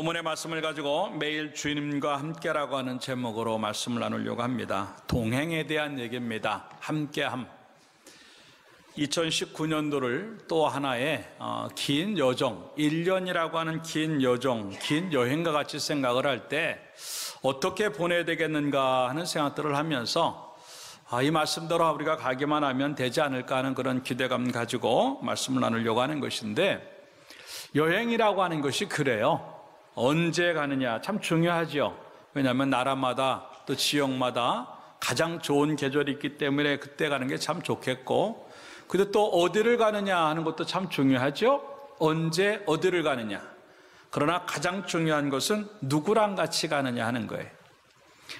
본문의 말씀을 가지고 매일 주님과 함께라고 하는 제목으로 말씀을 나누려고 합니다. 동행에 대한 얘기입니다. 함께함. 2019년도를 또 하나의 긴 여정, 1년이라고 하는 긴 여정, 긴 여행과 같이 생각을 할 때 어떻게 보내야 되겠는가 하는 생각들을 하면서 이 말씀대로 우리가 가기만 하면 되지 않을까 하는 그런 기대감 가지고 말씀을 나누려고 하는 것인데, 여행이라고 하는 것이 그래요. 언제 가느냐 참 중요하죠. 왜냐하면 나라마다 또 지역마다 가장 좋은 계절이 있기 때문에 그때 가는 게 참 좋겠고, 근데 또 어디를 가느냐 하는 것도 참 중요하죠. 언제 어디를 가느냐. 그러나 가장 중요한 것은 누구랑 같이 가느냐 하는 거예요.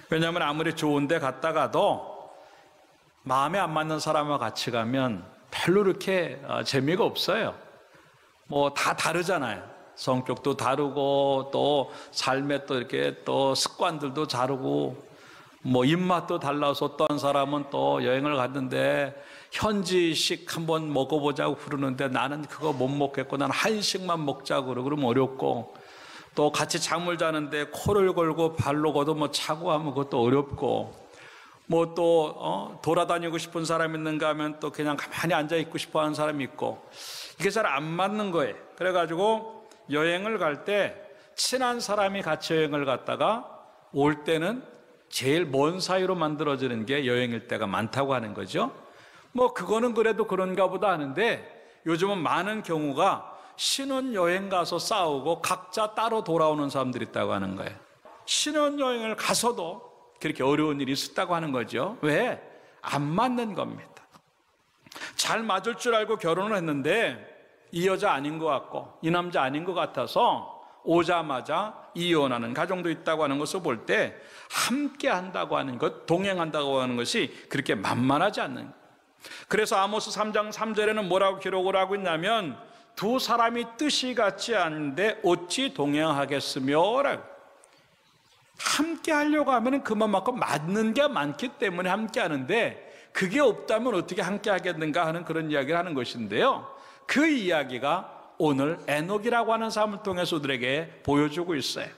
왜냐하면 아무리 좋은 데 갔다가도 마음에 안 맞는 사람과 같이 가면 별로 이렇게 재미가 없어요. 뭐 다 다르잖아요. 성격도 다르고 또 삶의 또 이렇게 또 습관들도 다르고 뭐 입맛도 달라서 어떤 사람은 또 여행을 갔는데 현지식 한번 먹어보자고 부르는데 나는 그거 못 먹겠고 나는 한식만 먹자고 그러면 어렵고, 또 같이 잠을 자는데 코를 걸고 발로 걷어 뭐 차고 하면 그것도 어렵고, 뭐 또 돌아다니고 싶은 사람 있는가 하면 또 그냥 가만히 앉아 있고 싶어 하는 사람이 있고, 이게 잘 안 맞는 거예요. 그래가지고 여행을 갈 때 친한 사람이 같이 여행을 갔다가 올 때는 제일 먼 사이로 만들어지는 게 여행일 때가 많다고 하는 거죠. 뭐 그거는 그래도 그런가 보다 하는데, 요즘은 많은 경우가 신혼여행 가서 싸우고 각자 따로 돌아오는 사람들이 있다고 하는 거예요. 신혼여행을 가서도 그렇게 어려운 일이 있었다고 하는 거죠. 왜? 안 맞는 겁니다. 잘 맞을 줄 알고 결혼을 했는데 이 여자 아닌 것 같고 이 남자 아닌 것 같아서 오자마자 이혼하는 가정도 있다고 하는 것을 볼 때, 함께 한다고 하는 것, 동행한다고 하는 것이 그렇게 만만하지 않는 거예요. 그래서 아모스 3장 3절에는 뭐라고 기록을 하고 있냐면, 두 사람이 뜻이 같지 않은데 어찌 동행하겠으며 라고. 함께 하려고 하면 그만큼 맞는 게 많기 때문에 함께 하는데, 그게 없다면 어떻게 함께 하겠는가 하는 그런 이야기를 하는 것인데요, 그 이야기가 오늘 에녹이라고 하는 사람을 통해서 우리에게 보여주고 있어요.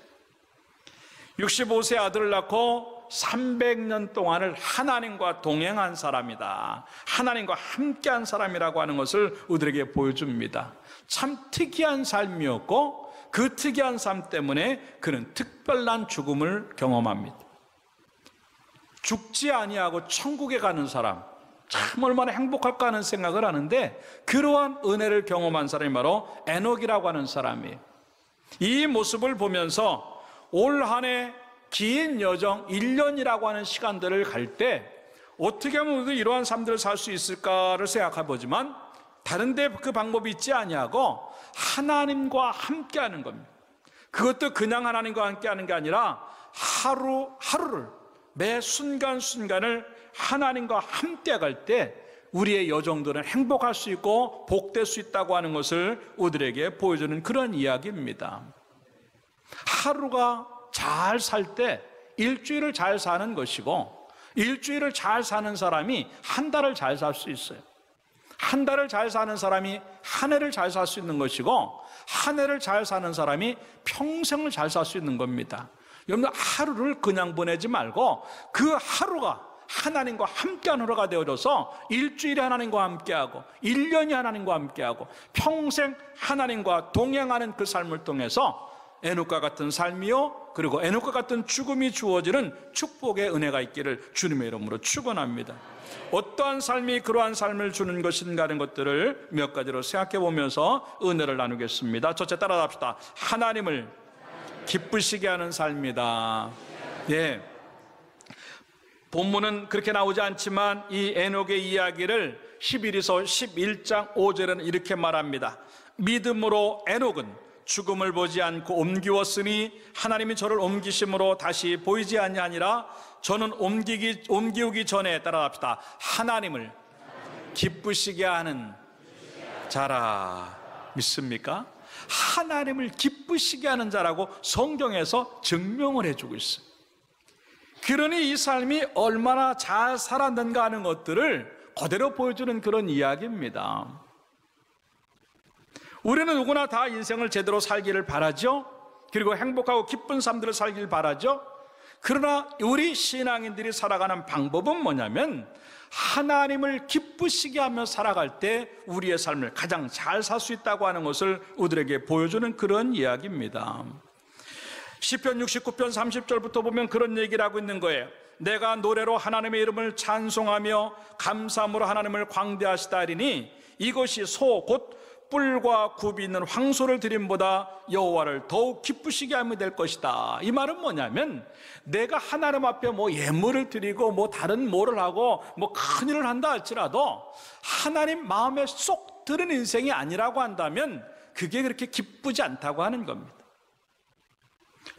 65세 아들을 낳고 300년 동안을 하나님과 동행한 사람이다, 하나님과 함께한 사람이라고 하는 것을 우리에게 보여줍니다. 참 특이한 삶이었고, 그 특이한 삶 때문에 그는 특별한 죽음을 경험합니다. 죽지 아니하고 천국에 가는 사람, 참 얼마나 행복할까 하는 생각을 하는데, 그러한 은혜를 경험한 사람이 바로 에녹이라고 하는 사람이에요. 이 모습을 보면서 올 한 해 긴 여정 1년이라고 하는 시간들을 갈 때 어떻게 하면 우리도 이러한 삶들을 살 수 있을까를 생각해 보지만, 다른 데 그 방법이 있지 아니하고 하나님과 함께하는 겁니다. 그것도 그냥 하나님과 함께하는 게 아니라 하루하루를, 매 순간순간을 하나님과 함께 갈 때 우리의 여정들은 행복할 수 있고 복될 수 있다고 하는 것을 우리에게 보여주는 그런 이야기입니다. 하루가 잘 살 때 일주일을 잘 사는 것이고, 일주일을 잘 사는 사람이 한 달을 잘 살 수 있어요. 한 달을 잘 사는 사람이 한 해를 잘 살 수 있는 것이고, 한 해를 잘 사는 사람이 평생을 잘 살 수 있는 겁니다. 여러분, 하루를 그냥 보내지 말고 그 하루가 하나님과 함께하는 하루가 되어져서 일주일에 하나님과 함께하고 1년이 하나님과 함께하고 평생 하나님과 동행하는 그 삶을 통해서 에녹과 같은 삶이요, 그리고 에녹과 같은 죽음이 주어지는 축복의 은혜가 있기를 주님의 이름으로 축원합니다. 어떠한 삶이 그러한 삶을 주는 것인가 하는 것들을 몇 가지로 생각해 보면서 은혜를 나누겠습니다. 첫째, 따라합시다. 하나님을 기쁘시게 하는 삶이다. 예. 본문은 그렇게 나오지 않지만 이 에녹의 이야기를 히브리서 11장 5절에는 이렇게 말합니다. 믿음으로 에녹은 죽음을 보지 않고 옮기웠으니 하나님이 저를 옮기심으로 다시 보이지 아니하니라. 저는 옮기우기 전에, 따라합시다, 하나님을 기쁘시게 하는 자라. 믿습니까? 하나님을 기쁘시게 하는 자라고 성경에서 증명을 해주고 있어요. 그러니 이 삶이 얼마나 잘 살았는가 하는 것들을 그대로 보여주는 그런 이야기입니다. 우리는 누구나 다 인생을 제대로 살기를 바라죠. 그리고 행복하고 기쁜 삶들을 살길 바라죠. 그러나 우리 신앙인들이 살아가는 방법은 뭐냐면 하나님을 기쁘시게 하며 살아갈 때 우리의 삶을 가장 잘 살 수 있다고 하는 것을 우리에게 보여주는 그런 이야기입니다. 시편 69편 30절부터 보면 그런 얘기를 하고 있는 거예요. 내가 노래로 하나님의 이름을 찬송하며 감사함으로 하나님을 광대하시다리니 이것이 소 곧 뿔과 굽이 있는 황소를 드림보다 여호와를 더욱 기쁘시게 하면 될 것이다. 이 말은 뭐냐면 내가 하나님 앞에 뭐 예물을 드리고 뭐 다른 뭐를 하고 뭐 큰일을 한다 할지라도 하나님 마음에 쏙 드는 인생이 아니라고 한다면 그게 그렇게 기쁘지 않다고 하는 겁니다.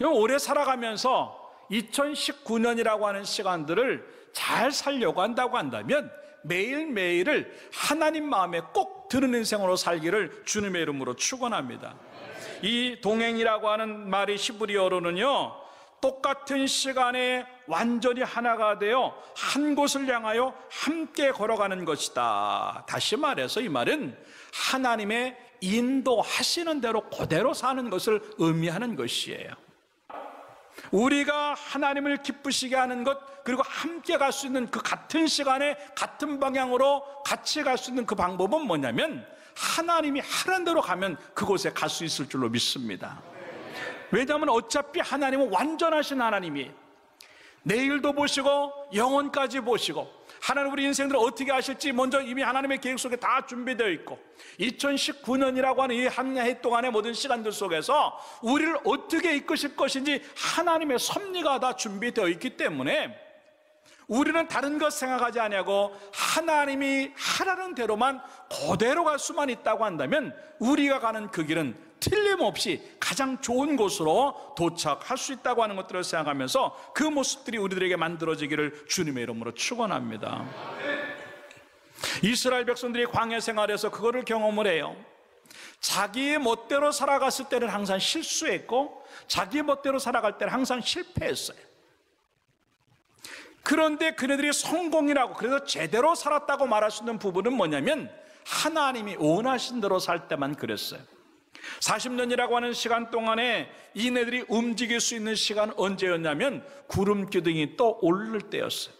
오래 살아가면서 2019년이라고 하는 시간들을 잘 살려고 한다고 한다면 매일매일을 하나님 마음에 꼭 드는 인생으로 살기를 주님의 이름으로 축원합니다. 이 동행이라고 하는 말이 히브리어로는요, 똑같은 시간에 완전히 하나가 되어 한 곳을 향하여 함께 걸어가는 것이다. 다시 말해서 이 말은 하나님의 인도하시는 대로 그대로 사는 것을 의미하는 것이에요. 우리가 하나님을 기쁘시게 하는 것, 그리고 함께 갈 수 있는 그 같은 시간에 같은 방향으로 같이 갈 수 있는 그 방법은 뭐냐면 하나님이 하는 대로 가면 그곳에 갈 수 있을 줄로 믿습니다. 왜냐하면 어차피 하나님은 완전하신 하나님이에요. 내일도 보시고 영원까지 보시고 하나님 우리 인생들을 어떻게 하실지 먼저 이미 하나님의 계획 속에 다 준비되어 있고 2019년이라고 하는 이 한 해 동안의 모든 시간들 속에서 우리를 어떻게 이끄실 것인지 하나님의 섭리가 다 준비되어 있기 때문에 우리는 다른 것 생각하지 아니하고 하나님이 하라는 대로만 그대로 갈 수만 있다고 한다면 우리가 가는 그 길은 틀림없이 가장 좋은 곳으로 도착할 수 있다고 하는 것들을 생각하면서 그 모습들이 우리들에게 만들어지기를 주님의 이름으로 축원합니다. 이스라엘 백성들이 광야 생활에서 그거를 경험을 해요. 자기의 멋대로 살아갔을 때는 항상 실수했고 자기의 멋대로 살아갈 때는 항상 실패했어요. 그런데 그네들이 성공이라고 그래서 제대로 살았다고 말할 수 있는 부분은 뭐냐면 하나님이 원하신 대로 살 때만 그랬어요. 40년이라고 하는 시간 동안에 이네들이 움직일 수 있는 시간은 언제였냐면 구름 기둥이 또 오를 때였어요.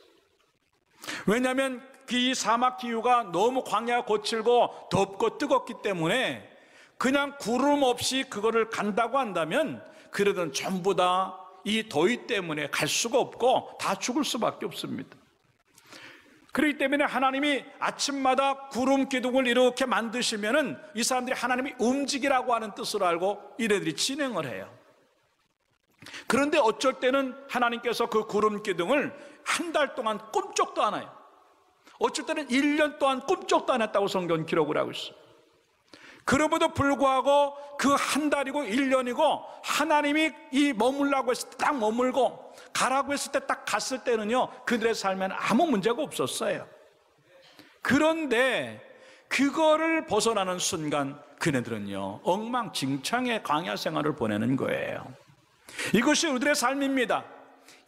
왜냐하면 이 사막 기후가 너무 광야가 거칠고 덥고 뜨겁기 때문에 그냥 구름 없이 그거를 간다고 한다면 그러던 전부 다 이 더위 때문에 갈 수가 없고 다 죽을 수밖에 없습니다. 그렇기 때문에 하나님이 아침마다 구름 기둥을 이렇게 만드시면은 이 사람들이 하나님이 움직이라고 하는 뜻으로 알고 이래들이 진행을 해요. 그런데 어쩔 때는 하나님께서 그 구름 기둥을 한 달 동안 꿈쩍도 안 해요. 어쩔 때는 1년 동안 꿈쩍도 안 했다고 성경 기록을 하고 있어요. 그럼에도 불구하고 그 한 달이고 1년이고 하나님이 이 머물라고 했을 때 딱 머물고 가라고 했을 때 딱 갔을 때는요 그들의 삶에는 아무 문제가 없었어요. 그런데 그거를 벗어나는 순간 그네들은요 엉망진창의 광야 생활을 보내는 거예요. 이것이 우리들의 삶입니다.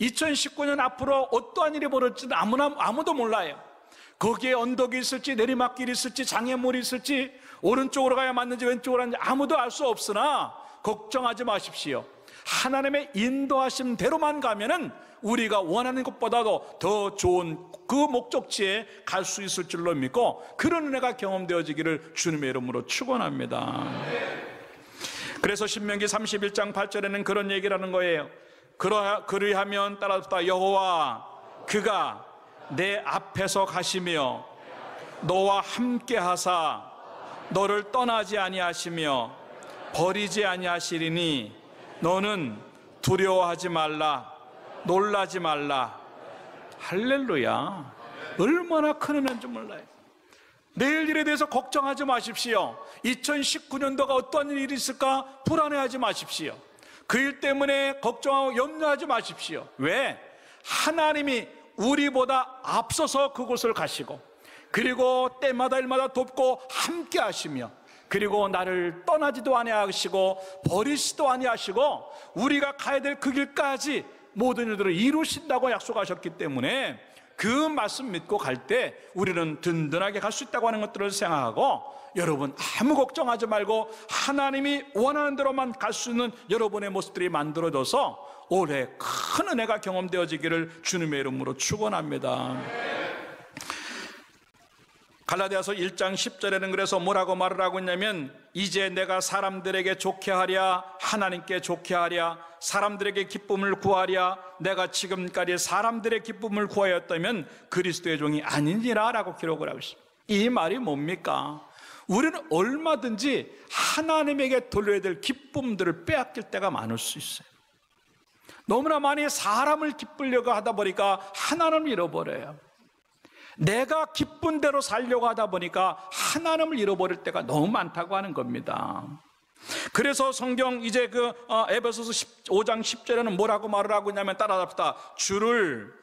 2019년 앞으로 어떠한 일이 벌어질지는 아무도 몰라요. 거기에 언덕이 있을지 내리막길이 있을지 장애물이 있을지 오른쪽으로 가야 맞는지 왼쪽으로 가는지 아무도 알 수 없으나 걱정하지 마십시오. 하나님의 인도하심 대로만 가면은 우리가 원하는 것보다도 더 좋은 그 목적지에 갈 수 있을 줄로 믿고 그런 은혜가 경험되어지기를 주님의 이름으로 축원합니다. 그래서 신명기 31장 8절에는 그런 얘기를 하는 거예요. 그리하면 따라붙다 여호와 그가 내 앞에서 가시며 너와 함께 하사 너를 떠나지 아니하시며 버리지 아니하시리니 너는 두려워하지 말라 놀라지 말라. 할렐루야. 얼마나 큰 은혜인지 몰라요. 내일 일에 대해서 걱정하지 마십시오. 2019년도가 어떤 일이 있을까 불안해하지 마십시오. 그 일 때문에 걱정하고 염려하지 마십시오. 왜? 하나님이 우리보다 앞서서 그곳을 가시고 그리고 때마다 일마다 돕고 함께 하시며 그리고 나를 떠나지도 아니하시고 버리시도 아니하시고 우리가 가야 될 그 길까지 모든 일들을 이루신다고 약속하셨기 때문에 그 말씀 믿고 갈 때 우리는 든든하게 갈 수 있다고 하는 것들을 생각하고, 여러분 아무 걱정하지 말고 하나님이 원하는 대로만 갈 수 있는 여러분의 모습들이 만들어져서 올해 큰 은혜가 경험되어지기를 주님의 이름으로 축원합니다. 갈라디아서 1장 10절에는 그래서 뭐라고 말을 하고 있냐면, 이제 내가 사람들에게 좋게 하랴 하나님께 좋게 하랴 사람들에게 기쁨을 구하랴 내가 지금까지 사람들의 기쁨을 구하였다면 그리스도의 종이 아니니라 라고 기록을 하고 있습니다. 이 말이 뭡니까? 우리는 얼마든지 하나님에게 돌려야 될 기쁨들을 빼앗길 때가 많을 수 있어요. 너무나 많이 사람을 기쁘려고 하다 보니까 하나님을 잃어버려요. 내가 기쁜 대로 살려고 하다 보니까 하나님을 잃어버릴 때가 너무 많다고 하는 겁니다. 그래서 성경 이제 에베소서 5장 10절에는 뭐라고 말을 하고 있냐면, 따라합시다. 주를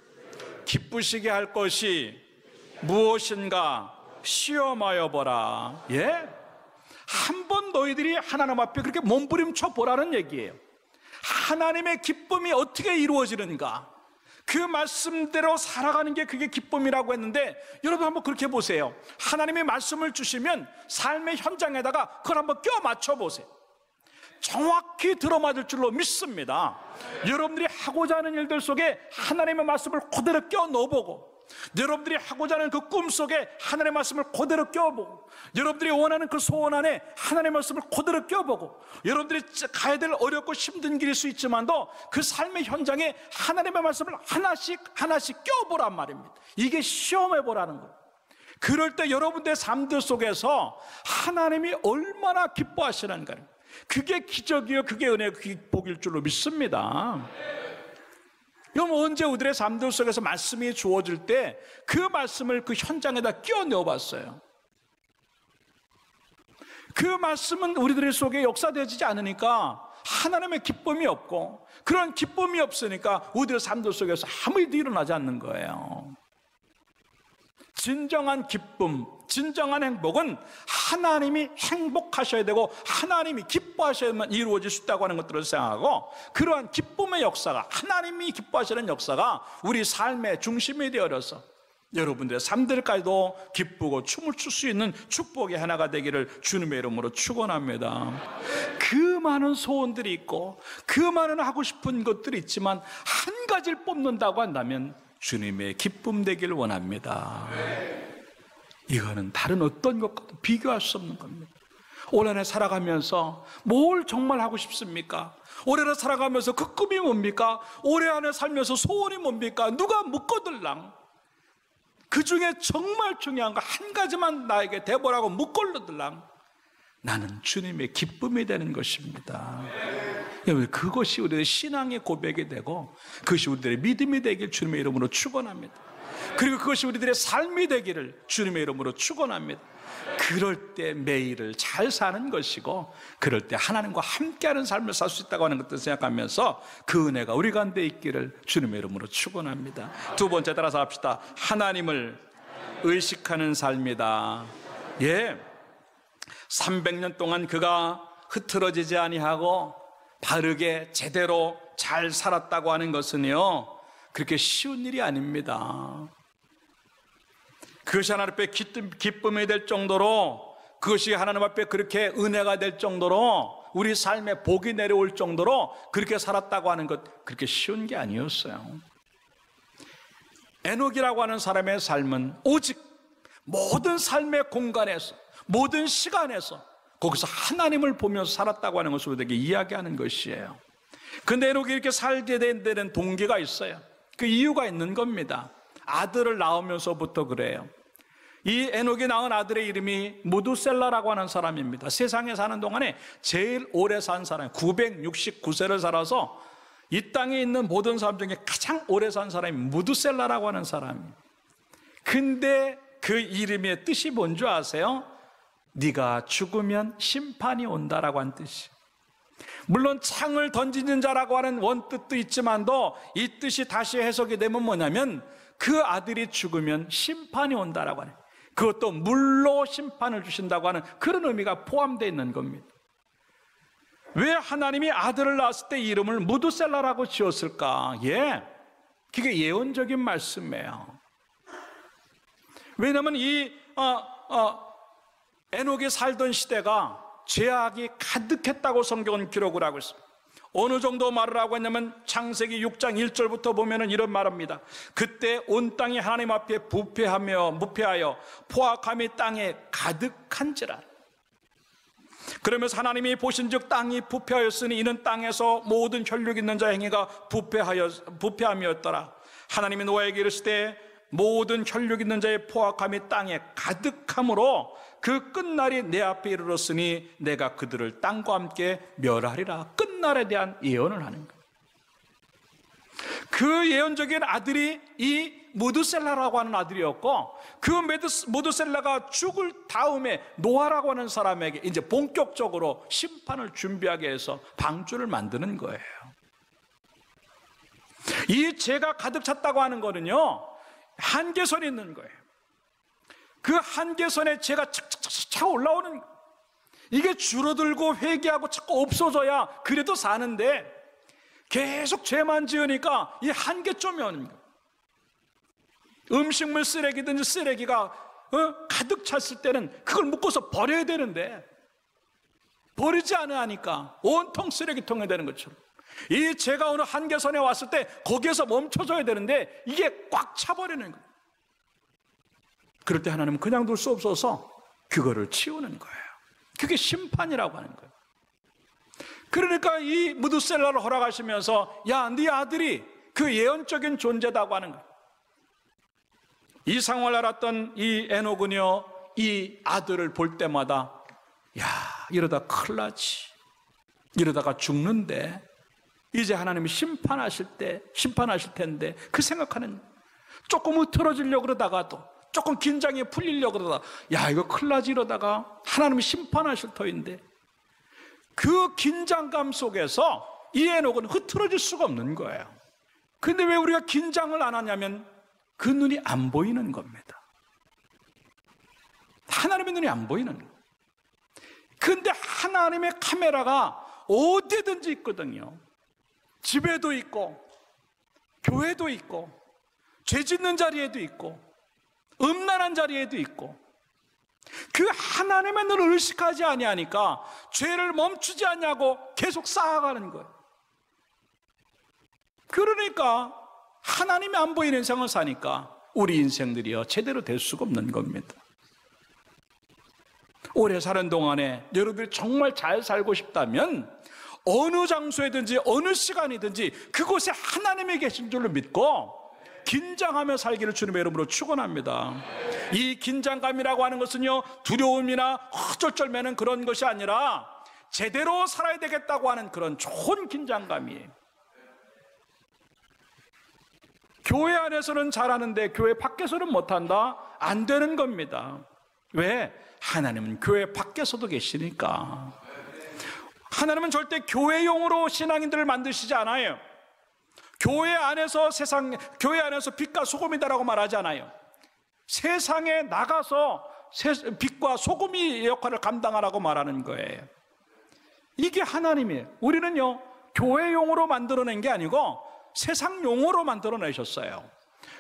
기쁘시게 할 것이 무엇인가 시험하여 보라. 예? 한번 너희들이 하나님 앞에 그렇게 몸부림쳐 보라는 얘기예요. 하나님의 기쁨이 어떻게 이루어지는가, 그 말씀대로 살아가는 게 그게 기쁨이라고 했는데, 여러분 한번 그렇게 보세요. 하나님의 말씀을 주시면 삶의 현장에다가 그걸 한번 껴 맞춰 보세요. 정확히 들어맞을 줄로 믿습니다. 여러분들이 하고자 하는 일들 속에 하나님의 말씀을 그대로 껴 넣어보고, 여러분들이 하고자 하는 그 꿈 속에 하나님의 말씀을 그대로 껴보고, 여러분들이 원하는 그 소원 안에 하나님의 말씀을 그대로 껴보고, 여러분들이 가야 될 어렵고 힘든 길일 수 있지만도 그 삶의 현장에 하나님의 말씀을 하나씩 껴보란 말입니다. 이게 시험해보라는 거예요. 그럴 때 여러분들의 삶들 속에서 하나님이 얼마나 기뻐하시는가, 그게 기적이요, 그게 은혜요, 그게 복일 줄로 믿습니다. 그럼 언제 우리의 삶들 속에서 말씀이 주어질 때 그 말씀을 그 현장에다 끼워 넣어봤어요? 그 말씀은 우리들 속에 역사되지 않으니까 하나님의 기쁨이 없고, 그런 기쁨이 없으니까 우리의 삶들 속에서 아무 일도 일어나지 않는 거예요. 진정한 기쁨, 진정한 행복은 하나님이 행복하셔야 되고 하나님이 기뻐하셔야만 이루어질 수 있다고 하는 것들을 생각하고, 그러한 기쁨의 역사가, 하나님이 기뻐하시는 역사가 우리 삶의 중심이 되어서 여러분들의 삶들까지도 기쁘고 춤을 출 수 있는 축복의 하나가 되기를 주님의 이름으로 축원합니다. 그 많은 소원들이 있고 그 많은 하고 싶은 것들이 있지만 한 가지를 뽑는다고 한다면 주님의 기쁨 되길 원합니다. 이거는 다른 어떤 것과도 비교할 수 없는 겁니다. 올 한해 살아가면서 뭘 정말 하고 싶습니까? 올 한해 살아가면서 그 꿈이 뭡니까? 올 한해 살면서 소원이 뭡니까? 누가 묻거들랑 그 중에 정말 중요한 거 한 가지만 나에게 대보라고 묻걸러들랑 나는 주님의 기쁨이 되는 것입니다. 여러분, 그것이 우리의 신앙의 고백이 되고 그것이 우리들의 믿음이 되길 주님의 이름으로 축원합니다. 그리고 그것이 우리들의 삶이 되기를 주님의 이름으로 축원합니다. 그럴 때 매일을 잘 사는 것이고, 그럴 때 하나님과 함께하는 삶을 살 수 있다고 하는 것들을 생각하면서 그 은혜가 우리 가운데 있기를 주님의 이름으로 축원합니다. 두 번째, 따라서 합시다. 하나님을 의식하는 삶이다. 예, 300년 동안 그가 흐트러지지 아니하고 바르게 제대로 잘 살았다고 하는 것은요, 그렇게 쉬운 일이 아닙니다. 그것이 하나님 앞에 기쁨이 될 정도로, 그것이 하나님 앞에 그렇게 은혜가 될 정도로, 우리 삶에 복이 내려올 정도로 그렇게 살았다고 하는 것, 그렇게 쉬운 게 아니었어요. 에녹이라고 하는 사람의 삶은 오직 모든 삶의 공간에서, 모든 시간에서 거기서 하나님을 보면서 살았다고 하는 것을 우리에게 이야기하는 것이에요. 근데 에녹이 이렇게 살게 된 데는 동기가 있어요. 그 이유가 있는 겁니다. 아들을 낳으면서부터 그래요. 이 에녹이 낳은 아들의 이름이 무두셀라라고 하는 사람입니다. 세상에 사는 동안에 제일 오래 산 사람, 969세를 살아서 이 땅에 있는 모든 사람 중에 가장 오래 산 사람이 무두셀라라고 하는 사람이에요. 근데 그 이름의 뜻이 뭔지 아세요? 네가 죽으면 심판이 온다라고 한 뜻이에요. 물론 창을 던지는 자라고 하는 원뜻도 있지만도 이 뜻이 다시 해석이 되면 뭐냐면 그 아들이 죽으면 심판이 온다라고 하는, 그것도 물로 심판을 주신다고 하는 그런 의미가 포함되어 있는 겁니다. 왜 하나님이 아들을 낳았을 때 이름을 무두셀라라고 지었을까? 예, 그게 예언적인 말씀이에요. 왜냐하면 이 에녹이 살던 시대가 죄악이 가득했다고 성경은 기록을 하고 있습니다. 어느 정도 말을 하고 있냐면 창세기 6장 1절부터 보면은 이런 말합니다. 그때 온 땅이 하나님 앞에 부패하며 무패하여 포악함이 땅에 가득한지라. 그러면서 하나님이 보신즉 땅이 부패하였으니 이는 땅에서 모든 혈육 있는 자 행위가 부패함이었더라. 하나님이 노아에게 이르시되 모든 혈육 있는 자의 포악함이 땅에 가득함으로 그 끝날이 내 앞에 이르렀으니 내가 그들을 땅과 함께 멸하리라. 끝날에 대한 예언을 하는 거예요. 그 예언적인 아들이 이 무드셀라라고 하는 아들이었고, 그 무드셀라가 죽을 다음에 노아라고 하는 사람에게 이제 본격적으로 심판을 준비하게 해서 방주를 만드는 거예요. 이 죄가 가득 찼다고 하는 거는요, 한계선이 있는 거예요. 그 한계선에 죄가 착착착 올라오는 거예요. 이게 줄어들고 회개하고 자꾸 없어져야 그래도 사는데 계속 죄만 지으니까 이 한계점이 오는 거예요. 음식물 쓰레기든지 쓰레기가 가득 찼을 때는 그걸 묶어서 버려야 되는데 버리지 않으니까 온통 쓰레기통에 되는 것처럼 이 죄가 어느 한계선에 왔을 때 거기에서 멈춰줘야 되는데 이게 꽉 차버리는 거예요. 그럴 때 하나님은 그냥 둘 수 없어서 그거를 치우는 거예요. 그게 심판이라고 하는 거예요. 그러니까 이 무드셀라를 허락하시면서 야, 네 아들이 그 예언적인 존재다고 하는 거예요. 이 상황을 알았던 이 에녹은요, 이 아들을 볼 때마다 야, 이러다 큰일 나지, 이러다가 죽는데 이제 하나님이 심판하실 텐데 그 생각하는, 조금 흐트러지려고 그러다가도 조금 긴장이 풀리려고 그러다가 야, 이거 큰일 나지, 이러다가 하나님이 심판하실 터인데 그 긴장감 속에서 이 에녹은 흐트러질 수가 없는 거예요. 근데 왜 우리가 긴장을 안 하냐면 그 눈이 안 보이는 겁니다. 하나님의 눈이 안 보이는 거예요. 근데 하나님의 카메라가 어디든지 있거든요. 집에도 있고 교회도 있고 죄 짓는 자리에도 있고 음란한 자리에도 있고, 그 하나님의 눈을 의식하지 아니하니까 죄를 멈추지 않냐고 계속 쌓아가는 거예요. 그러니까 하나님이 안 보이는 인생을 사니까 우리 인생들이요 제대로 될 수가 없는 겁니다. 오래 사는 동안에 여러분들이 정말 잘 살고 싶다면 어느 장소에든지 어느 시간이든지 그곳에 하나님이 계신 줄로 믿고 긴장하며 살기를 주님의 이름으로 축원합니다. 이 긴장감이라고 하는 것은요 두려움이나 쩔쩔매는 그런 것이 아니라 제대로 살아야 되겠다고 하는 그런 좋은 긴장감이에요. 교회 안에서는 잘하는데 교회 밖에서는 못한다? 안 되는 겁니다. 왜? 하나님은 교회 밖에서도 계시니까. 하나님은 절대 교회용으로 신앙인들을 만드시지 않아요. 교회 안에서 교회 안에서 빛과 소금이다라고 말하지 않아요. 세상에 나가서 빛과 소금의 역할을 감당하라고 말하는 거예요. 이게 하나님이에요. 우리는요 교회용으로 만들어낸 게 아니고 세상용으로 만들어내셨어요.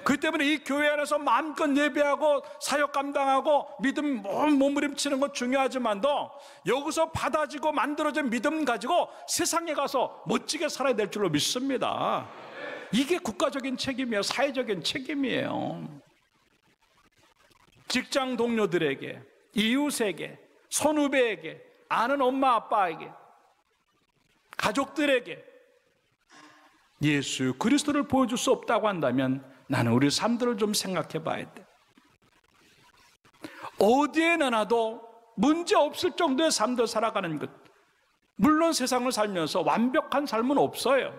그렇기 때문에 이 교회 안에서 마음껏 예배하고 사역 감당하고 믿음 몸부림치는 것 중요하지만도 여기서 받아지고 만들어진 믿음 가지고 세상에 가서 멋지게 살아야 될 줄로 믿습니다. 이게 국가적인 책임이에요. 사회적인 책임이에요. 직장 동료들에게, 이웃에게, 선후배에게, 아는 엄마 아빠에게, 가족들에게 예수 그리스도를 보여줄 수 없다고 한다면 나는 우리 삶들을 좀 생각해 봐야 돼. 어디에 나나도 문제 없을 정도의 삶들 살아가는 것. 물론 세상을 살면서 완벽한 삶은 없어요.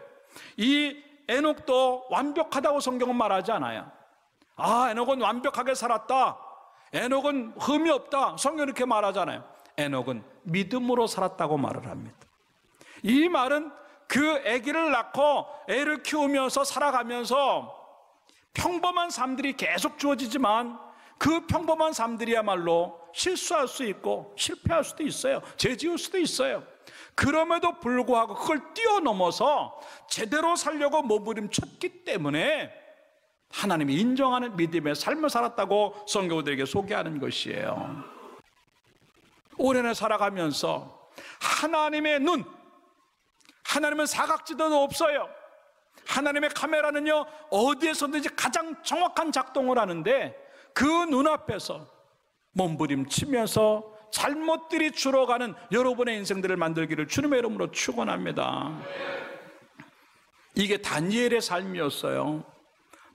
이 에녹도 완벽하다고 성경은 말하지 않아요. 아, 에녹은 완벽하게 살았다, 에녹은 흠이 없다, 성경은 이렇게 말하잖아요. 에녹은 믿음으로 살았다고 말을 합니다. 이 말은 그 아기를 낳고 애를 키우면서 살아가면서 평범한 삶들이 계속 주어지지만 그 평범한 삶들이야말로 실수할 수 있고 실패할 수도 있어요. 죄 지을 수도 있어요. 그럼에도 불구하고 그걸 뛰어넘어서 제대로 살려고 몸부림쳤기 때문에 하나님이 인정하는 믿음의 삶을 살았다고 성도들에게 소개하는 것이에요. 올해는 살아가면서 하나님의 눈, 하나님은 사각지대도 없어요. 하나님의 카메라는요, 어디에서든지 가장 정확한 작동을 하는데 그 눈앞에서 몸부림치면서 잘못들이 줄어가는 여러분의 인생들을 만들기를 주님의 이름으로 축원합니다. 이게 다니엘의 삶이었어요.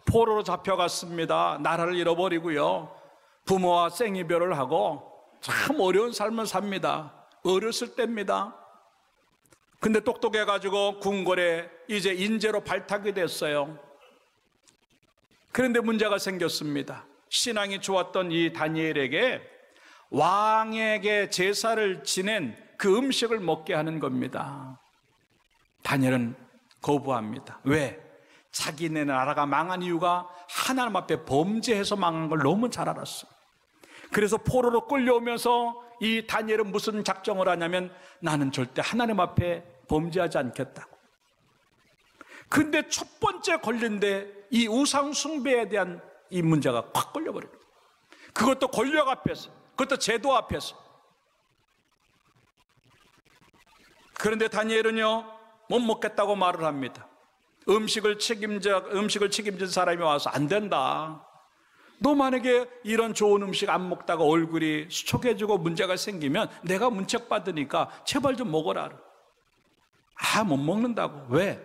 포로로 잡혀갔습니다. 나라를 잃어버리고요, 부모와 생이별을 하고 참 어려운 삶을 삽니다. 어렸을 때입니다. 근데 똑똑해가지고 궁궐에 이제 인재로 발탁이 됐어요. 그런데 문제가 생겼습니다. 신앙이 좋았던 이 다니엘에게 왕에게 제사를 지낸 그 음식을 먹게 하는 겁니다. 다니엘은 거부합니다. 왜? 자기네 나라가 망한 이유가 하나님 앞에 범죄해서 망한 걸 너무 잘 알았어요. 그래서 포로로 끌려오면서 이 다니엘은 무슨 작정을 하냐면, 나는 절대 하나님 앞에 범죄하지 않겠다고. 근데 첫 번째 걸린데 이 우상 숭배에 대한 이 문제가 확 걸려버려요. 그것도 권력 앞에서, 그것도 제도 앞에서. 그런데 다니엘은요, 못 먹겠다고 말을 합니다. 음식을 책임진 사람이 와서 안 된다. 너 만약에 이런 좋은 음식 안 먹다가 얼굴이 수척해지고 문제가 생기면 내가 문책 받으니까 제발 좀 먹어라. 못 먹는다고. 왜?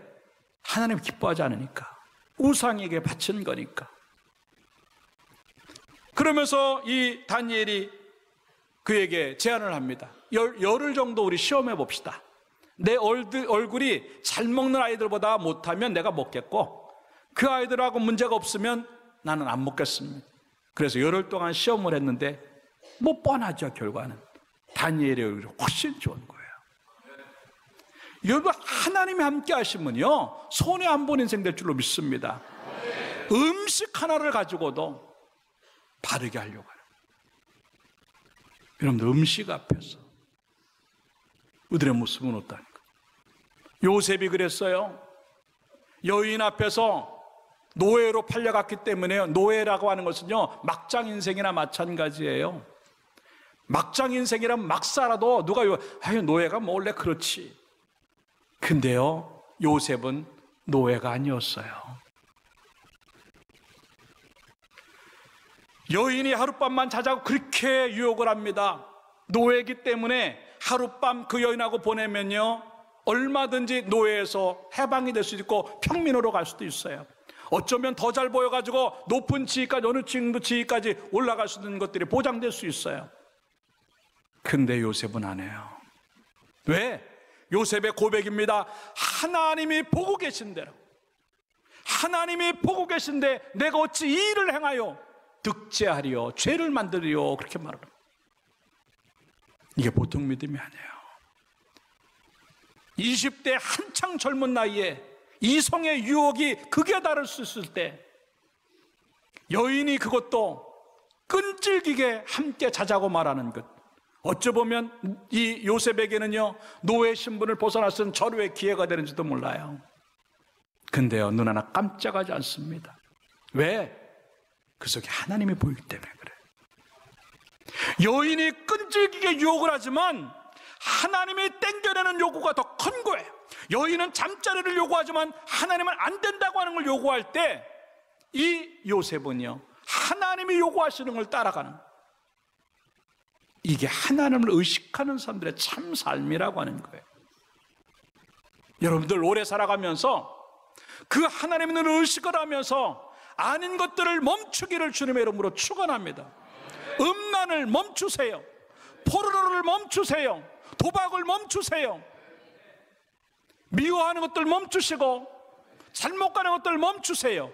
하나님 기뻐하지 않으니까. 우상에게 바친 거니까. 그러면서 이 다니엘이 그에게 제안을 합니다. 열흘 정도 우리 시험해 봅시다. 내 얼굴이 잘 먹는 아이들보다 못하면 내가 먹겠고, 그 아이들하고 문제가 없으면 나는 안 먹겠습니다. 그래서 열흘 동안 시험을 했는데 뭐 뻔하죠. 결과는 다니엘의 얼굴이 훨씬 좋은 거예요. 여러분, 하나님이 함께 하시면요, 손해 안 본 인생 될 줄로 믿습니다. 음식 하나를 가지고도 바르게 하려고 해요. 여러분들, 음식 앞에서 우리의 모습은 어떠니까? 요셉이 그랬어요. 여인 앞에서 노예로 팔려갔기 때문에요. 노예라고 하는 것은요, 막장 인생이나 마찬가지예요. 막장 인생이라면 막 살아도 누가 노예가 뭐 원래 그렇지. 근데요, 요셉은 노예가 아니었어요. 여인이 하룻밤만 자자고 그렇게 유혹을 합니다. 노예이기 때문에 하룻밤 그 여인하고 보내면요, 얼마든지 노예에서 해방이 될 수 있고 평민으로 갈 수도 있어요. 어쩌면 더 잘 보여가지고 높은 지위까지, 어느 정도 지위까지 올라갈 수 있는 것들이 보장될 수 있어요. 근데 요셉은 안 해요. 왜? 요셉의 고백입니다. 하나님이 보고 계신대로, 하나님이 보고 계신데 내가 어찌 이 일을 행하여 득죄하리요, 죄를 만들리요, 그렇게 말합니다. 이게 보통 믿음이 아니에요. 20대 한창 젊은 나이에 이성의 유혹이 극에 달할 수 있을 때 여인이 그것도 끈질기게 함께 자자고 말하는 것, 어찌 보면 이 요셉에게는요, 노예 신분을 벗어날 수 있는 절호의 기회가 되는지도 몰라요. 근데요, 눈 하나 깜짝하지 않습니다. 왜? 그 속에 하나님이 보이기 때문에 그래요. 여인이 끈질기게 유혹을 하지만 하나님이 땡겨내는 요구가 더 큰 거예요. 여인은 잠자리를 요구하지만 하나님은 안 된다고 하는 걸 요구할 때 이 요셉은요, 하나님이 요구하시는 걸 따라가는, 이게 하나님을 의식하는 사람들의 참 삶이라고 하는 거예요. 여러분들 오래 살아가면서 그 하나님의 의식을 하면서 아닌 것들을 멈추기를 주님의 이름으로 축원합니다. 음란을 멈추세요. 포르노를 멈추세요. 도박을 멈추세요. 미워하는 것들 멈추시고 잘못 가는 것들 멈추세요.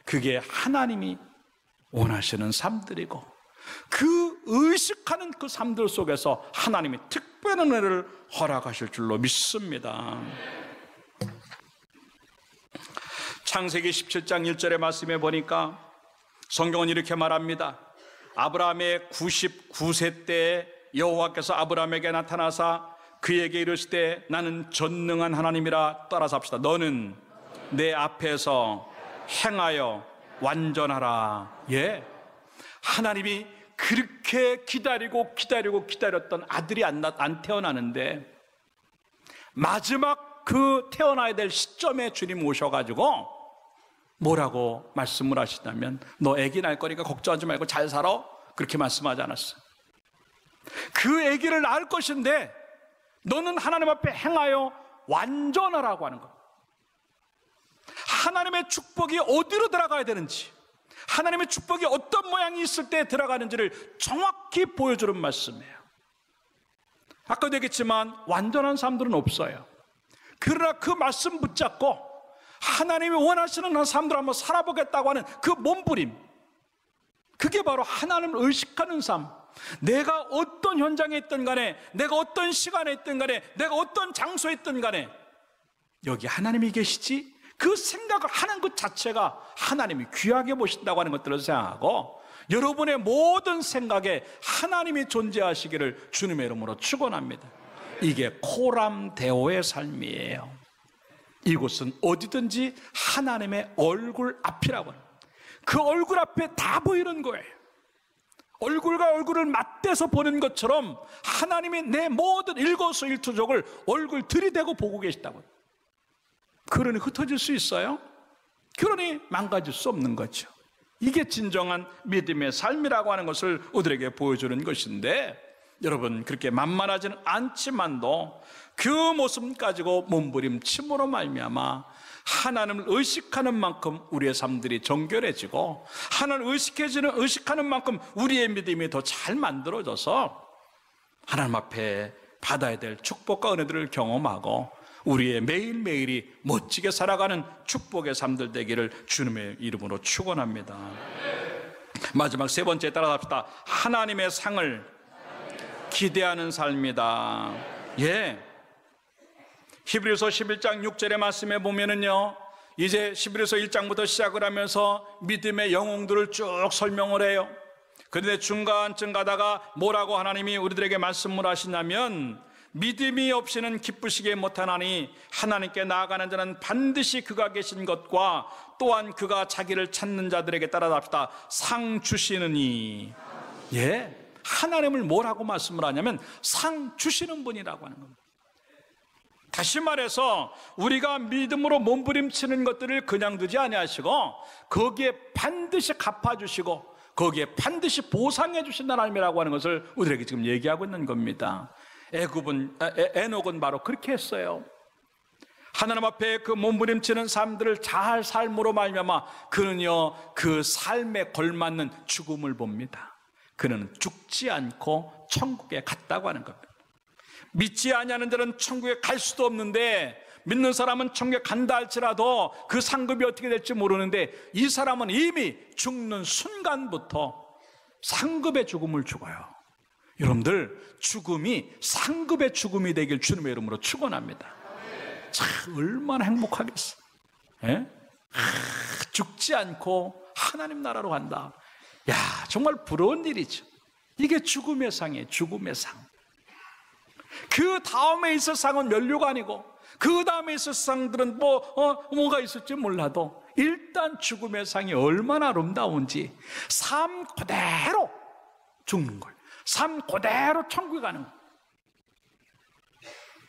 그게 하나님이 원하시는 삶들이고, 그 의식하는 그 삶들 속에서 하나님이 특별한 은혜를 허락하실 줄로 믿습니다. 창세기 17장 1절의 말씀에 보니까 성경은 이렇게 말합니다. 아브라함의 99세 때 여호와께서 아브라함에게 나타나사 그에게 이르시되 나는 전능한 하나님이라. 따라서 합시다. 너는 내 앞에서 행하여 완전하라. 예, 하나님이 그렇게 기다렸던 아들이 안 태어나는데 마지막 그 태어나야 될 시점에 주님 오셔가지고 뭐라고 말씀을 하시냐면 너 아기 낳을 거니까 걱정하지 말고 잘 살아, 그렇게 말씀하지 않았어요. 그 아기를 낳을 것인데 너는 하나님 앞에 행하여 완전하라고 하는 거예요. 하나님의 축복이 어디로 들어가야 되는지, 하나님의 축복이 어떤 모양이 있을 때 들어가는지를 정확히 보여주는 말씀이에요. 아까도 얘기했지만 완전한 사람들은 없어요. 그러나 그 말씀 붙잡고 하나님이 원하시는 사람들 한번 살아보겠다고 하는 그 몸부림, 그게 바로 하나님을 의식하는 삶. 내가 어떤 현장에 있든 간에, 내가 어떤 시간에 있든 간에, 내가 어떤 장소에 있든 간에 여기 하나님이 계시지? 그 생각을 하는 것 자체가 하나님이 귀하게 보신다고 하는 것들을 생각하고 여러분의 모든 생각에 하나님이 존재하시기를 주님의 이름으로 축원합니다. 이게 코람데오의 삶이에요. 이곳은 어디든지 하나님의 얼굴 앞이라고 합니다. 그 얼굴 앞에 다 보이는 거예요. 얼굴과 얼굴을 맞대서 보는 것처럼 하나님이 내 모든 일거수일투족을 얼굴 들이대고 보고 계시다고. 그러니 흩어질 수 있어요? 그러니 망가질 수 없는 거죠. 이게 진정한 믿음의 삶이라고 하는 것을 우리에게 보여주는 것인데, 여러분 그렇게 만만하지는 않지만도 그 모습 가지고 몸부림침으로 말미암아 하나님을 의식하는 만큼 우리의 삶들이 정결해지고, 하나님을 의식하는 만큼 우리의 믿음이 더 잘 만들어져서 하나님 앞에 받아야 될 축복과 은혜들을 경험하고 우리의 매일매일이 멋지게 살아가는 축복의 삶들 되기를 주님의 이름으로 축원합니다. 마지막 세 번째 따라갑시다. 하나님의 상을 기대하는 삶이다. 예, 히브리서 11장 6절의 말씀에 보면은요, 이제 히브리서 1장부터 시작을 하면서 믿음의 영웅들을 쭉 설명을 해요. 그런데 중간쯤 가다가 뭐라고 하나님이 우리들에게 말씀을 하시냐면, 믿음이 없이는 기쁘시게 못하나니 하나님께 나아가는 자는 반드시 그가 계신 것과 또한 그가 자기를 찾는 자들에게 따라답시다. 상 주시느니. 예, 하나님을 뭐라고 말씀을 하냐면 상 주시는 분이라고 하는 겁니다. 다시 말해서 우리가 믿음으로 몸부림치는 것들을 그냥 두지 아니하시고 거기에 반드시 갚아주시고 거기에 반드시 보상해 주신다는 하나님이라고 하는 것을 우리에게 지금 얘기하고 있는 겁니다. 에녹은 바로 그렇게 했어요. 하나님 앞에 그 몸부림치는 삶들을 잘 삶으로 말미암아 그는요 그 삶에 걸맞는 죽음을 봅니다. 그는 죽지 않고 천국에 갔다고 하는 겁니다. 믿지 아니하는 자는 천국에 갈 수도 없는데, 믿는 사람은 천국에 간다 할지라도 그 상급이 어떻게 될지 모르는데, 이 사람은 이미 죽는 순간부터 상급의 죽음을 죽어요. 여러분들, 죽음이 상급의 죽음이 되길 주님의 이름으로 축원합니다. 참 얼마나 행복하겠어. 예? 죽지 않고 하나님 나라로 간다. 야, 정말 부러운 일이죠. 이게 죽음의 상이에요. 죽음의 상. 그 다음에 있을 상은 면류가 아니고, 그 다음에 있을 상들은 뭐가 있을지 몰라도 일단 죽음의 상이 얼마나 아름다운지, 삶 그대로 죽는 거예요. 삶 그대로 천국에 가는 거예요.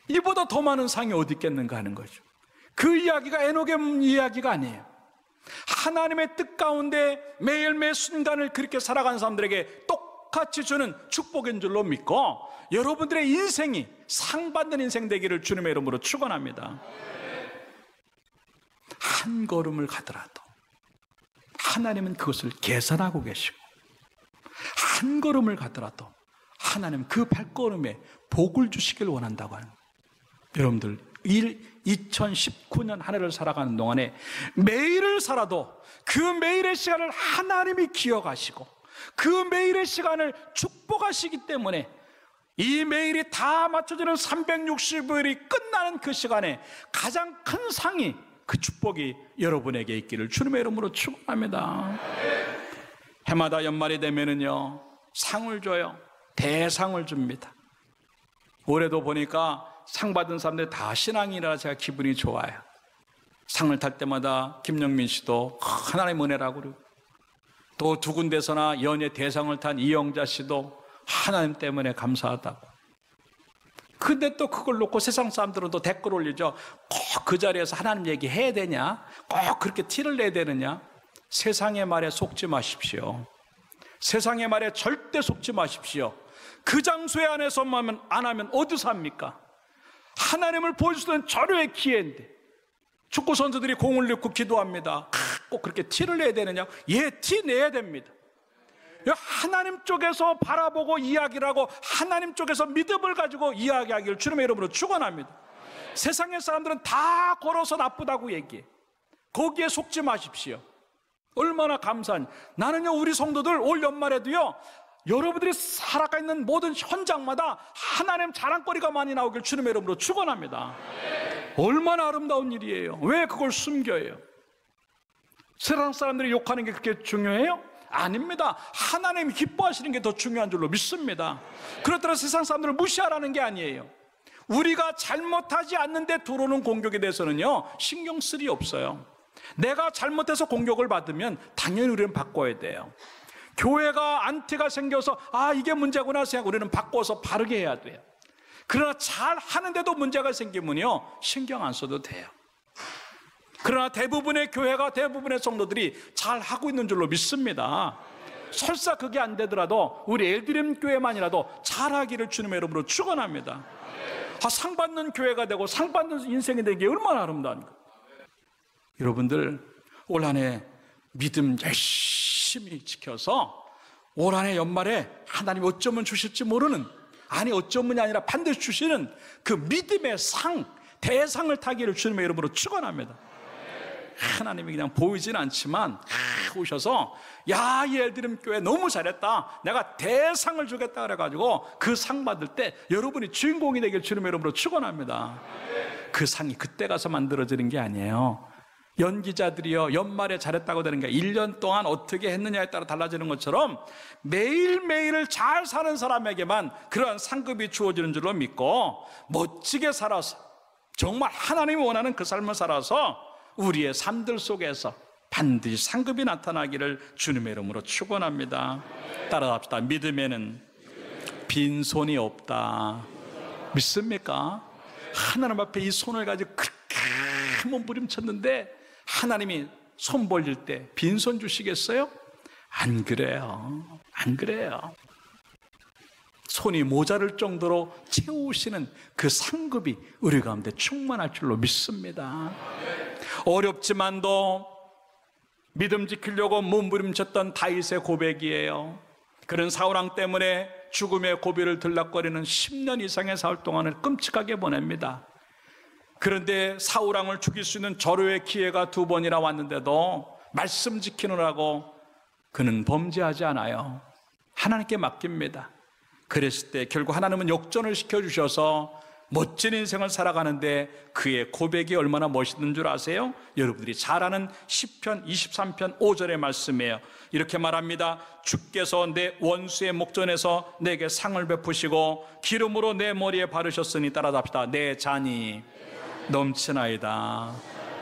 이보다 더 많은 상이 어디 있겠는가 하는 거죠. 그 이야기가 에녹의 이야기가 아니에요. 하나님의 뜻 가운데 매일매일 순간을 그렇게 살아가는 사람들에게 똑같이 주는 축복인 줄로 믿고, 여러분들의 인생이 상받는 인생 되기를 주님의 이름으로 축원합니다. 한 걸음을 가더라도 하나님은 그것을 계산하고 계시고, 한 걸음을 가더라도 하나님은 그 발걸음에 복을 주시길 원한다고 하는 거예요. 여러분들 2019년 한 해를 살아가는 동안에 매일을 살아도 그 매일의 시간을 하나님이 기억하시고 그 매일의 시간을 축복하시기 때문에 이 매일이 다 맞춰지는 365일이 끝나는 그 시간에 가장 큰 상이, 그 축복이 여러분에게 있기를 주님의 이름으로 축원합니다. 해마다 연말이 되면은요 상을 줘요. 대상을 줍니다. 올해도 보니까 상 받은 사람들 다 신앙이라 제가 기분이 좋아요. 상을 탈 때마다 김영민 씨도 하나님의 은혜라고 그러고, 또 두 군데서나 연예 대상을 탄 이영자 씨도 하나님 때문에 감사하다고. 근데 또 그걸 놓고 세상 사람들은 또 댓글 올리죠. 꼭 그 자리에서 하나님 얘기해야 되냐? 꼭 그렇게 티를 내야 되느냐? 세상의 말에 속지 마십시오. 세상의 말에 절대 속지 마십시오. 그 장소에 안에서만 안 하면 어디서 합니까? 하나님을 보여주던 절호의 기회인데 축구 선수들이 공을 넣고 기도합니다. 꼭 그렇게 티를 내야 되느냐? 예, 티 내야 됩니다. 하나님 쪽에서 바라보고 이야기를 하고 하나님 쪽에서 믿음을 가지고 이야기하기를 주님의 이름으로 축원합니다. 세상의 사람들은 다 걸어서 나쁘다고 얘기해. 거기에 속지 마십시오. 얼마나 감사하니. 나는요, 우리 성도들 올 연말에도요, 여러분들이 살아가 있는 모든 현장마다 하나님 자랑거리가 많이 나오길 주님의 이름으로 축원합니다. 얼마나 아름다운 일이에요. 왜 그걸 숨겨요? 세상 사람들이 욕하는 게 그렇게 중요해요? 아닙니다. 하나님이 기뻐하시는 게 더 중요한 줄로 믿습니다. 그렇더라 세상 사람들을 무시하라는 게 아니에요. 우리가 잘못하지 않는데 들어오는 공격에 대해서는요, 신경 쓸 일이 없어요. 내가 잘못해서 공격을 받으면 당연히 우리는 바꿔야 돼요. 교회가 안티가 생겨서 이게 문제구나 생각하고 우리는 바꿔서 바르게 해야 돼요. 그러나 잘 하는데도 문제가 생기면요, 신경 안 써도 돼요. 그러나 대부분의 교회가, 대부분의 성도들이 잘 하고 있는 줄로 믿습니다. 설사 그게 안 되더라도 우리 엘드림 교회만이라도 잘하기를 주님의 이름으로 축원합니다. 상 받는 교회가 되고 상 받는 인생이 되는 게 얼마나 아름다운가. 여러분들 올 한 해 믿음 열심히 지켜서 올 한 해 연말에 하나님 어쩌면 주실지 모르는, 아니 어쩌면이 아니라 반드시 주시는 그 믿음의 상, 대상을 타기를 주님의 이름으로 축원합니다. 하나님이 그냥 보이진 않지만 오셔서 야, 이 엘드림 교회 너무 잘했다, 내가 대상을 주겠다 그래가지고 그 상 받을 때 여러분이 주인공이 되길 주님의 이름으로 축원합니다. 그 상이 그때 가서 만들어지는 게 아니에요. 연기자들이요, 연말에 잘했다고 되는 게 1년 동안 어떻게 했느냐에 따라 달라지는 것처럼 매일매일을 잘 사는 사람에게만 그러한 상급이 주어지는 줄로 믿고 멋지게 살아서 정말 하나님이 원하는 그 삶을 살아서 우리의 삶들 속에서 반드시 상급이 나타나기를 주님의 이름으로 축원합니다. 따라합시다. 믿음에는 빈손이 없다. 믿습니까? 하나님 앞에 이 손을 가지고 그렇게 몸부림쳤는데 하나님이 손 벌릴 때 빈손 주시겠어요? 안 그래요. 안 그래요. 손이 모자랄 정도로 채우시는 그 상급이 우리 가운데 충만할 줄로 믿습니다. 어렵지만도 믿음 지키려고 몸부림쳤던 다윗의 고백이에요. 그는 사울왕 때문에 죽음의 고비를 들락거리는 10년 이상의 사흘 동안을 끔찍하게 보냅니다. 그런데 사울왕을 죽일 수 있는 절호의 기회가 2번이나 왔는데도 말씀 지키느라고 그는 범죄하지 않아요. 하나님께 맡깁니다. 그랬을 때 결국 하나님은 역전을 시켜주셔서 멋진 인생을 살아가는데 그의 고백이 얼마나 멋있는 줄 아세요? 여러분들이 잘 아는 시편 23편 5절의 말씀이에요. 이렇게 말합니다. 주께서 내 원수의 목전에서 내게 상을 베푸시고 기름으로 내 머리에 바르셨으니, 따라합시다. 내 잔이 넘치나이다.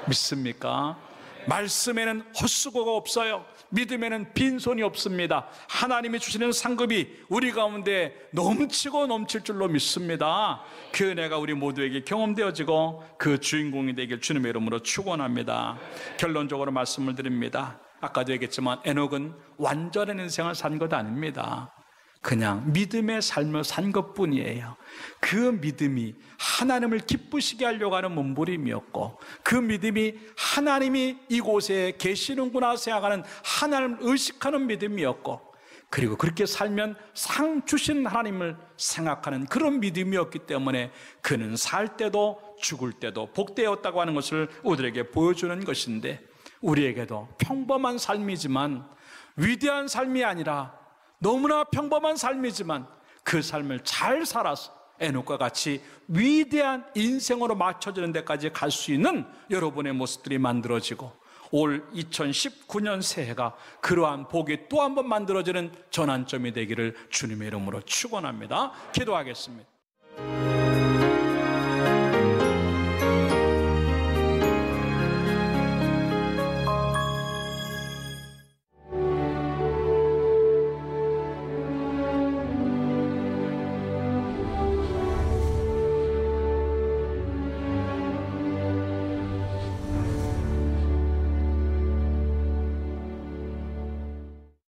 믿습니까? 말씀에는 헛수고가 없어요. 믿음에는 빈손이 없습니다. 하나님이 주시는 상급이 우리 가운데 넘치고 넘칠 줄로 믿습니다. 그 은혜가 우리 모두에게 경험되어지고 그 주인공이 되길 주님의 이름으로 축원합니다. 결론적으로 말씀을 드립니다. 아까도 얘기했지만 에녹은 완전한 인생을 산 것 아닙니다. 그냥 믿음의 삶을 산 것뿐이에요. 그 믿음이 하나님을 기쁘시게 하려고 하는 몸부림이었고, 그 믿음이 하나님이 이곳에 계시는구나 생각하는 하나님을 의식하는 믿음이었고, 그리고 그렇게 살면 상 주신 하나님을 생각하는 그런 믿음이었기 때문에 그는 살 때도 죽을 때도 복되었다고 하는 것을 우리에게 보여주는 것인데, 우리에게도 평범한 삶이지만 위대한 삶이 아니라 너무나 평범한 삶이지만 그 삶을 잘 살아서 에녹과 같이 위대한 인생으로 맞춰지는 데까지 갈 수 있는 여러분의 모습들이 만들어지고, 올 2019년 새해가 그러한 복이 또 한 번 만들어지는 전환점이 되기를 주님의 이름으로 축원합니다. 기도하겠습니다.